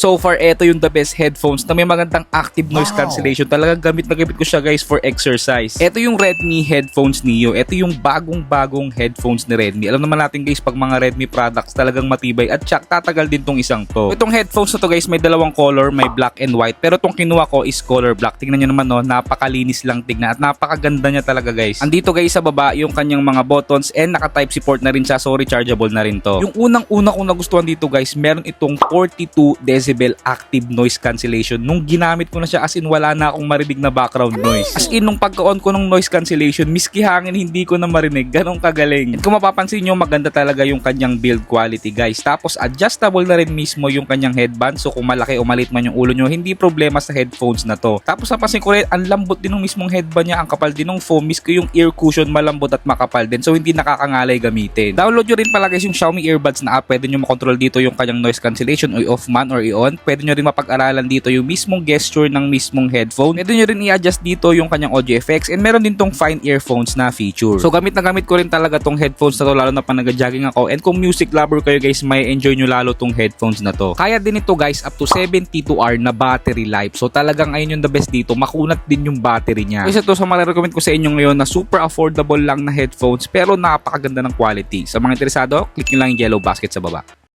So far, eto yung the best headphones na may magandang active noise cancellation. Talagang gamit na gamit ko siya guys for exercise. Eto yung Redmi Headphones Neo. Eto yung bagong headphones ni Redmi. Alam naman natin guys, pag mga Redmi products talagang matibay at tsak tatagal din tong isang to. Itong headphones na to guys, may dalawang color, may black and white. Pero itong kinuha ko is color black. Tingnan nyo naman no, napakalinis lang tignan at napakaganda niya talaga guys. Andito guys sa baba yung kanyang mga buttons and naka-type C port na rin siya, so rechargeable na rin to. Yung unang-una kong nagustuhan dito guys, meron itong 42 decibel active noise cancellation. Nung ginamit ko na siya, as in wala na akong marinig na background noise. As in nung pagka-on ko ng noise cancellation, miski hangin hindi ko na marinig. Ganong kagaling. At kung mapapansin nyo, maganda talaga yung kanyang build quality guys. Tapos adjustable na rin mismo yung kanyang headband. So kung malaki o maliit man yung ulo nyo, hindi problema sa headphones na to. Tapos napansin ko rin, ang lambot din ng mismong headband niya, ang kapal din ng foam, miski yung ear cushion malambot at makapal din. So hindi nakakangalay gamitin. Download nyo rin pala guys yung Xiaomi earbuds na app. Pwede nyo makontrol dito yung kanyang noise cancellation o off man or i-on. Pwede nyo rin mapag-aralan dito yung mismong gesture ng mismong headphone. Pwede nyo rin i-adjust dito yung kanyang audio effects and meron din tong fine earphones na feature. So gamit na gamit ko rin talaga tong headphones na to, lalo na pag nag-jogging ako. And kung music lover kayo guys, may enjoy nyo lalo tong headphones na to. Kaya din ito guys up to 72 hour na battery life. So talagang ayun yung the best dito, makunat din yung battery niya. Isa to sa marirecommend ko sa inyo ngayon na super affordable lang na headphones pero napakaganda ng quality. Sa mga interesado, click nyo lang yung yellow basket sa baba.